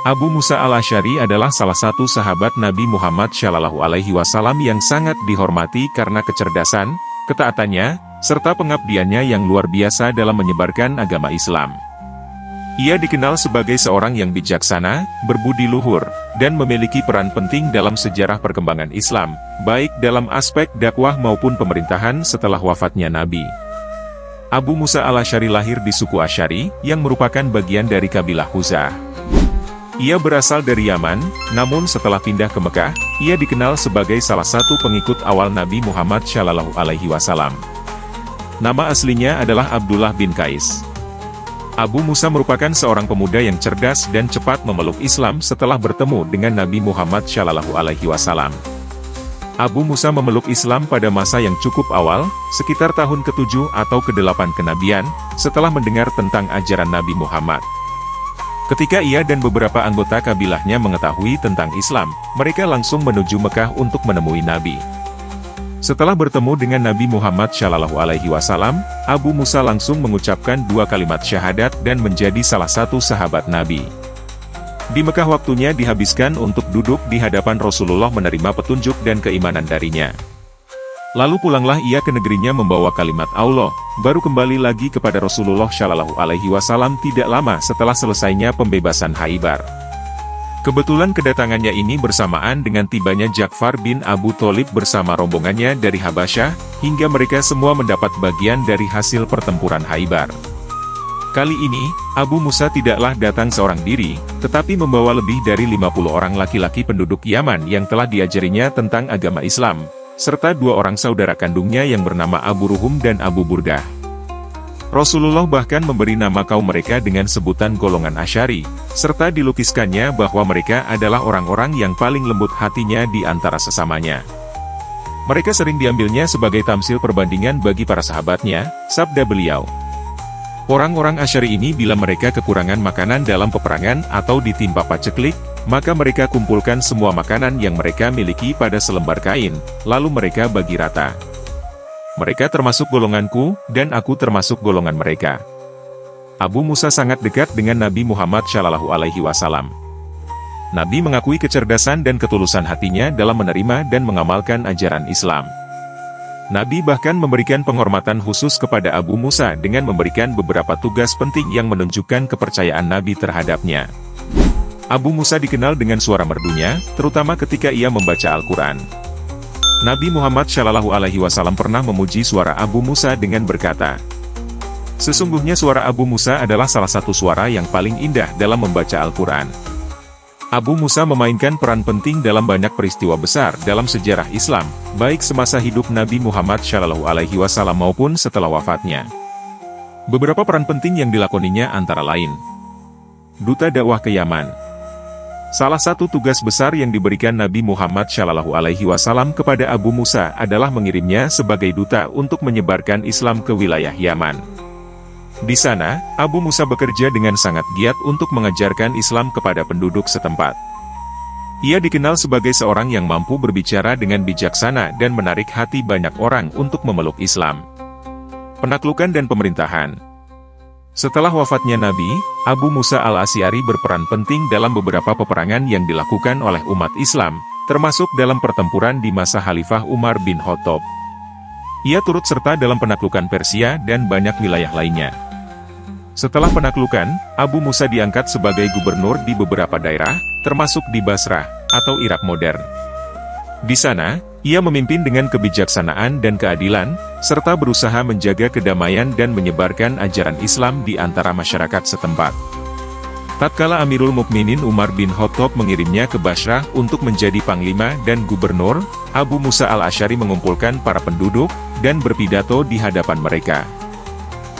Abu Musa al-Asy'ari adalah salah satu sahabat Nabi Muhammad SAW yang sangat dihormati karena kecerdasan, ketaatannya, serta pengabdiannya yang luar biasa dalam menyebarkan agama Islam. Ia dikenal sebagai seorang yang bijaksana, berbudi luhur, dan memiliki peran penting dalam sejarah perkembangan Islam, baik dalam aspek dakwah maupun pemerintahan setelah wafatnya Nabi. Abu Musa al-Asy'ari lahir di suku Asy'ari, yang merupakan bagian dari kabilah Khuza'ah. Ia berasal dari Yaman, namun setelah pindah ke Mekah, ia dikenal sebagai salah satu pengikut awal Nabi Muhammad SAW. Nama aslinya adalah Abdullah bin Qais. Abu Musa merupakan seorang pemuda yang cerdas dan cepat memeluk Islam setelah bertemu dengan Nabi Muhammad SAW. Abu Musa memeluk Islam pada masa yang cukup awal, sekitar tahun ke-7 atau ke-8 kenabian, setelah mendengar tentang ajaran Nabi Muhammad. Ketika ia dan beberapa anggota kabilahnya mengetahui tentang Islam, mereka langsung menuju Mekah untuk menemui Nabi. Setelah bertemu dengan Nabi Muhammad SAW, Abu Musa langsung mengucapkan 2 kalimat syahadat dan menjadi salah satu sahabat Nabi. Di Mekah waktunya dihabiskan untuk duduk di hadapan Rasulullah menerima petunjuk dan keimanan darinya. Lalu pulanglah ia ke negerinya membawa kalimat Allah, baru kembali lagi kepada Rasulullah SAW tidak lama setelah selesainya pembebasan Khaybar. Kebetulan kedatangannya ini bersamaan dengan tibanya Ja'far bin Abu Thalib bersama rombongannya dari Habasyah, hingga mereka semua mendapat bagian dari hasil pertempuran Khaybar. Kali ini, Abu Musa tidaklah datang seorang diri, tetapi membawa lebih dari 50 orang laki-laki penduduk Yaman yang telah diajarinya tentang agama Islam, serta 2 orang saudara kandungnya yang bernama Abu Ruhum dan Abu Burdah. Rasulullah bahkan memberi nama kaum mereka dengan sebutan golongan Asy'ari, serta dilukiskannya bahwa mereka adalah orang-orang yang paling lembut hatinya di antara sesamanya. Mereka sering diambilnya sebagai tamsil perbandingan bagi para sahabatnya, sabda beliau. Orang-orang Asy'ari ini bila mereka kekurangan makanan dalam peperangan atau ditimpa paceklik, maka mereka kumpulkan semua makanan yang mereka miliki pada selembar kain, lalu mereka bagi rata. Mereka termasuk golonganku, dan aku termasuk golongan mereka. Abu Musa sangat dekat dengan Nabi Muhammad SAW. Nabi mengakui kecerdasan dan ketulusan hatinya dalam menerima dan mengamalkan ajaran Islam. Nabi bahkan memberikan penghormatan khusus kepada Abu Musa dengan memberikan beberapa tugas penting yang menunjukkan kepercayaan Nabi terhadapnya. Abu Musa dikenal dengan suara merdunya, terutama ketika ia membaca Al-Quran. Nabi Muhammad SAW pernah memuji suara Abu Musa dengan berkata, "Sesungguhnya suara Abu Musa adalah salah satu suara yang paling indah dalam membaca Al-Quran." Abu Musa memainkan peran penting dalam banyak peristiwa besar dalam sejarah Islam, baik semasa hidup Nabi Muhammad SAW maupun setelah wafatnya. Beberapa peran penting yang dilakoninya antara lain: Duta dakwah ke Yaman. Salah satu tugas besar yang diberikan Nabi Muhammad SAW kepada Abu Musa adalah mengirimnya sebagai duta untuk menyebarkan Islam ke wilayah Yaman. Di sana, Abu Musa bekerja dengan sangat giat untuk mengajarkan Islam kepada penduduk setempat. Ia dikenal sebagai seorang yang mampu berbicara dengan bijaksana dan menarik hati banyak orang untuk memeluk Islam. Penaklukan dan pemerintahan. Setelah wafatnya Nabi, Abu Musa al-Asy'ari berperan penting dalam beberapa peperangan yang dilakukan oleh umat Islam, termasuk dalam pertempuran di masa Khalifah Umar bin Khattab. Ia turut serta dalam penaklukan Persia dan banyak wilayah lainnya. Setelah penaklukan, Abu Musa diangkat sebagai gubernur di beberapa daerah, termasuk di Basrah, atau Irak modern. Di sana, ia memimpin dengan kebijaksanaan dan keadilan, serta berusaha menjaga kedamaian dan menyebarkan ajaran Islam di antara masyarakat setempat. Tatkala Amirul Mukminin Umar bin Khattab mengirimnya ke Basrah untuk menjadi panglima dan gubernur, Abu Musa al-Asy'ari mengumpulkan para penduduk dan berpidato di hadapan mereka.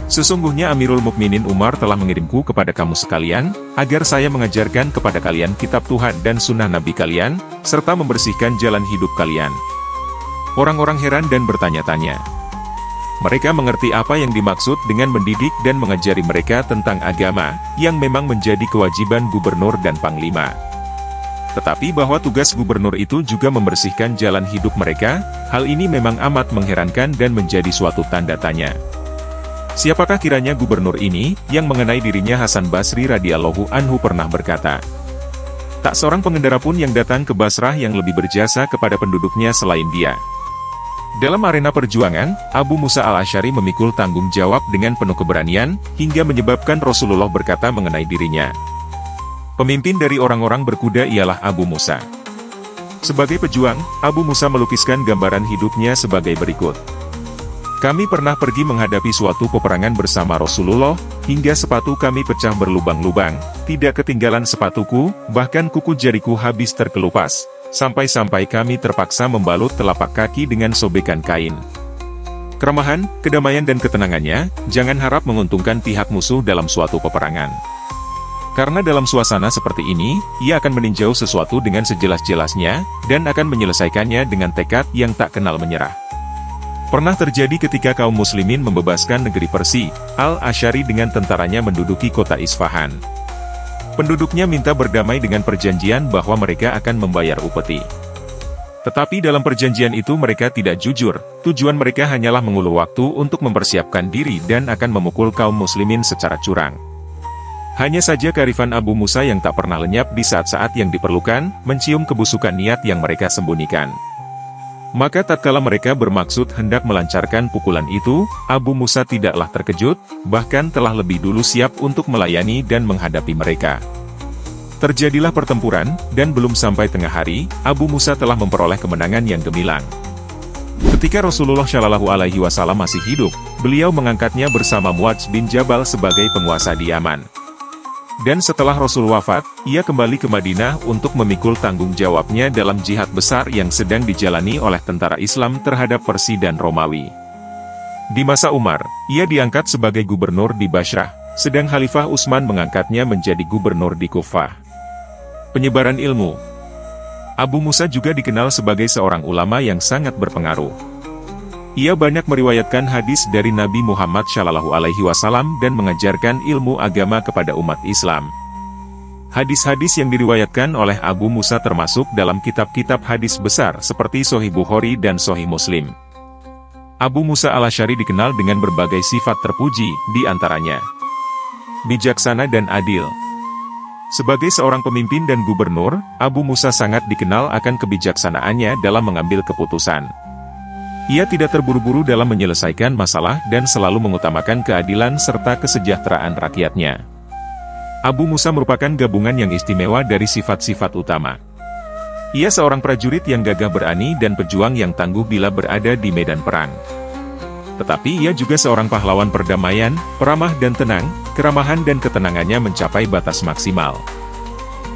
"Sesungguhnya Amirul Mukminin Umar telah mengirimku kepada kamu sekalian, agar saya mengajarkan kepada kalian kitab Tuhan dan sunnah Nabi kalian, serta membersihkan jalan hidup kalian." Orang-orang heran dan bertanya-tanya. Mereka mengerti apa yang dimaksud dengan mendidik dan mengajari mereka tentang agama, yang memang menjadi kewajiban gubernur dan panglima. Tetapi bahwa tugas gubernur itu juga membersihkan jalan hidup mereka, hal ini memang amat mengherankan dan menjadi suatu tanda tanya. Siapakah kiranya gubernur ini, yang mengenai dirinya Hasan Basri radhiyallahu anhu pernah berkata, Tak seorang pengendara pun yang datang ke Basrah yang lebih berjasa kepada penduduknya selain dia. Dalam arena perjuangan, Abu Musa al-Asy'ari memikul tanggung jawab dengan penuh keberanian, hingga menyebabkan Rasulullah berkata mengenai dirinya. Pemimpin dari orang-orang berkuda ialah Abu Musa. Sebagai pejuang, Abu Musa melukiskan gambaran hidupnya sebagai berikut. Kami pernah pergi menghadapi suatu peperangan bersama Rasulullah, hingga sepatu kami pecah berlubang-lubang, tidak ketinggalan sepatuku, bahkan kuku jariku habis terkelupas, sampai-sampai kami terpaksa membalut telapak kaki dengan sobekan kain. Keramahan, kedamaian dan ketenangannya, jangan harap menguntungkan pihak musuh dalam suatu peperangan. Karena dalam suasana seperti ini, ia akan meninjau sesuatu dengan sejelas-jelasnya, dan akan menyelesaikannya dengan tekad yang tak kenal menyerah. Pernah terjadi ketika kaum muslimin membebaskan negeri Persia, Al-Asy'ari dengan tentaranya menduduki kota Isfahan. Penduduknya minta berdamai dengan perjanjian bahwa mereka akan membayar upeti. Tetapi dalam perjanjian itu mereka tidak jujur, tujuan mereka hanyalah mengulur waktu untuk mempersiapkan diri dan akan memukul kaum muslimin secara curang. Hanya saja kearifan Abu Musa yang tak pernah lenyap di saat-saat yang diperlukan, mencium kebusukan niat yang mereka sembunyikan. Maka tatkala mereka bermaksud hendak melancarkan pukulan itu, Abu Musa tidaklah terkejut, bahkan telah lebih dulu siap untuk melayani dan menghadapi mereka. Terjadilah pertempuran, dan belum sampai tengah hari, Abu Musa telah memperoleh kemenangan yang gemilang. Ketika Rasulullah SAW masih hidup, beliau mengangkatnya bersama Muadz bin Jabal sebagai penguasa di Yaman. Dan setelah Rasul wafat, ia kembali ke Madinah untuk memikul tanggung jawabnya dalam jihad besar yang sedang dijalani oleh tentara Islam terhadap Persia dan Romawi. Di masa Umar, ia diangkat sebagai gubernur di Basrah, sedang Khalifah Utsman mengangkatnya menjadi gubernur di Kufah. Penyebaran ilmu. Abu Musa juga dikenal sebagai seorang ulama yang sangat berpengaruh. Ia banyak meriwayatkan hadis dari Nabi Muhammad SAW dan mengajarkan ilmu agama kepada umat Islam. Hadis-hadis yang diriwayatkan oleh Abu Musa termasuk dalam kitab-kitab hadis besar seperti Sahih Bukhari dan Sahih Muslim. Abu Musa al-Asy'ari dikenal dengan berbagai sifat terpuji, di antaranya bijaksana dan adil. Sebagai seorang pemimpin dan gubernur, Abu Musa sangat dikenal akan kebijaksanaannya dalam mengambil keputusan. Ia tidak terburu-buru dalam menyelesaikan masalah dan selalu mengutamakan keadilan serta kesejahteraan rakyatnya. Abu Musa merupakan gabungan yang istimewa dari sifat-sifat utama. Ia seorang prajurit yang gagah berani dan pejuang yang tangguh bila berada di medan perang. Tetapi ia juga seorang pahlawan perdamaian, peramah dan tenang, keramahan dan ketenangannya mencapai batas maksimal.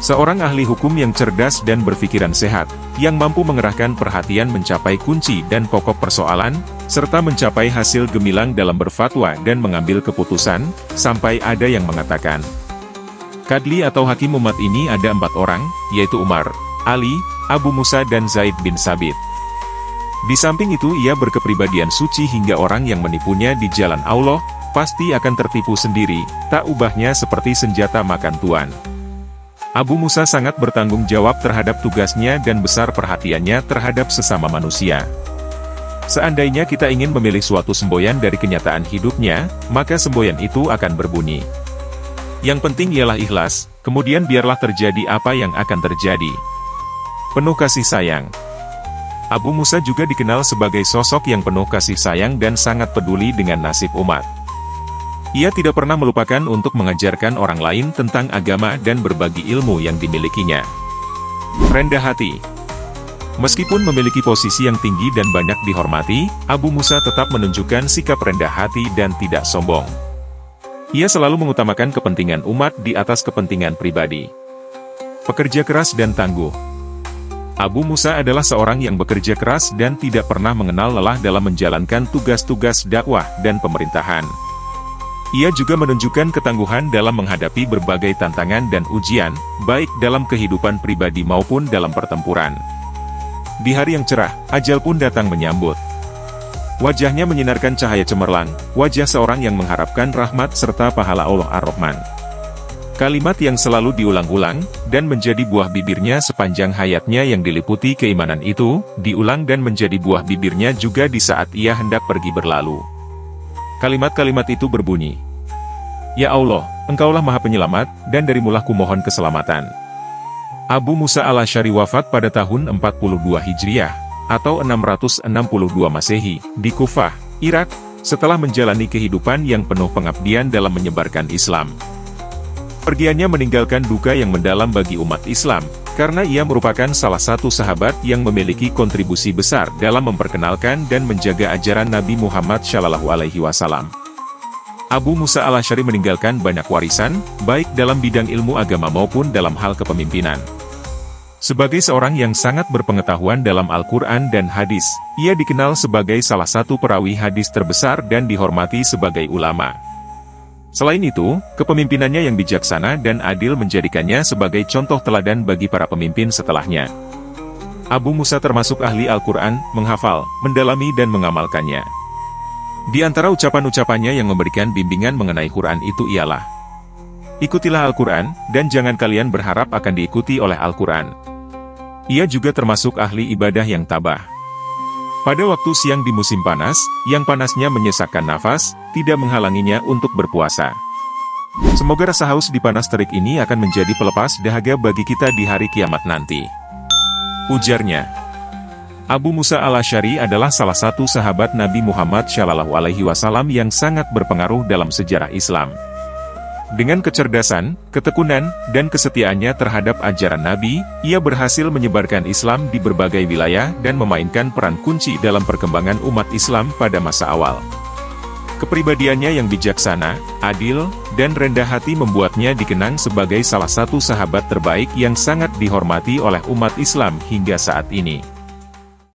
Seorang ahli hukum yang cerdas dan berpikiran sehat, yang mampu mengerahkan perhatian mencapai kunci dan pokok persoalan, serta mencapai hasil gemilang dalam berfatwa dan mengambil keputusan, sampai ada yang mengatakan, Kadli atau hakim umat ini ada 4 orang, yaitu Umar, Ali, Abu Musa dan Zaid bin Sabit. Di samping itu ia berkepribadian suci hingga orang yang menipunya di jalan Allah, pasti akan tertipu sendiri, tak ubahnya seperti senjata makan tuan. Abu Musa sangat bertanggung jawab terhadap tugasnya dan besar perhatiannya terhadap sesama manusia. Seandainya kita ingin memilih suatu semboyan dari kenyataan hidupnya, maka semboyan itu akan berbunyi. Yang penting ialah ikhlas, kemudian biarlah terjadi apa yang akan terjadi. Penuh kasih sayang. Abu Musa juga dikenal sebagai sosok yang penuh kasih sayang dan sangat peduli dengan nasib umat. Ia tidak pernah melupakan untuk mengajarkan orang lain tentang agama dan berbagi ilmu yang dimilikinya. Rendah hati. Meskipun memiliki posisi yang tinggi dan banyak dihormati, Abu Musa tetap menunjukkan sikap rendah hati dan tidak sombong. Ia selalu mengutamakan kepentingan umat di atas kepentingan pribadi. Pekerja keras dan tangguh. Abu Musa adalah seorang yang bekerja keras dan tidak pernah mengenal lelah dalam menjalankan tugas-tugas dakwah dan pemerintahan. Ia juga menunjukkan ketangguhan dalam menghadapi berbagai tantangan dan ujian, baik dalam kehidupan pribadi maupun dalam pertempuran. Di hari yang cerah, ajal pun datang menyambut. Wajahnya menyinarkan cahaya cemerlang, wajah seorang yang mengharapkan rahmat serta pahala Allah Ar-Rahman. Kalimat yang selalu diulang-ulang, dan menjadi buah bibirnya sepanjang hayatnya yang diliputi keimanan itu, diulang dan menjadi buah bibirnya juga di saat ia hendak pergi berlalu. Kalimat-kalimat itu berbunyi, Ya Allah, Engkaulah Maha Penyelamat, dan darimulah kumohon keselamatan. Abu Musa al-Asy'ari wafat pada tahun 42 Hijriah, atau 662 Masehi, di Kufah, Irak, setelah menjalani kehidupan yang penuh pengabdian dalam menyebarkan Islam. Pergiannya meninggalkan duka yang mendalam bagi umat Islam, karena ia merupakan salah satu sahabat yang memiliki kontribusi besar dalam memperkenalkan dan menjaga ajaran Nabi Muhammad SAW. Abu Musa al-Asy'ari meninggalkan banyak warisan, baik dalam bidang ilmu agama maupun dalam hal kepemimpinan. Sebagai seorang yang sangat berpengetahuan dalam Al-Quran dan hadis, ia dikenal sebagai salah satu perawi hadis terbesar dan dihormati sebagai ulama. Selain itu, kepemimpinannya yang bijaksana dan adil menjadikannya sebagai contoh teladan bagi para pemimpin setelahnya. Abu Musa termasuk ahli Al-Quran, menghafal, mendalami dan mengamalkannya. Di antara ucapan-ucapannya yang memberikan bimbingan mengenai Quran itu ialah, "Ikutilah Al-Quran, dan jangan kalian berharap akan diikuti oleh Al-Quran." Ia juga termasuk ahli ibadah yang tabah. Pada waktu siang di musim panas, yang panasnya menyesakkan nafas, tidak menghalanginya untuk berpuasa. Semoga rasa haus di panas terik ini akan menjadi pelepas dahaga bagi kita di hari kiamat nanti. Ujarnya. Abu Musa al-Asy'ari adalah salah satu sahabat Nabi Muhammad SAW yang sangat berpengaruh dalam sejarah Islam. Dengan kecerdasan, ketekunan, dan kesetiaannya terhadap ajaran Nabi, ia berhasil menyebarkan Islam di berbagai wilayah dan memainkan peran kunci dalam perkembangan umat Islam pada masa awal. Kepribadiannya yang bijaksana, adil, dan rendah hati membuatnya dikenang sebagai salah satu sahabat terbaik yang sangat dihormati oleh umat Islam hingga saat ini.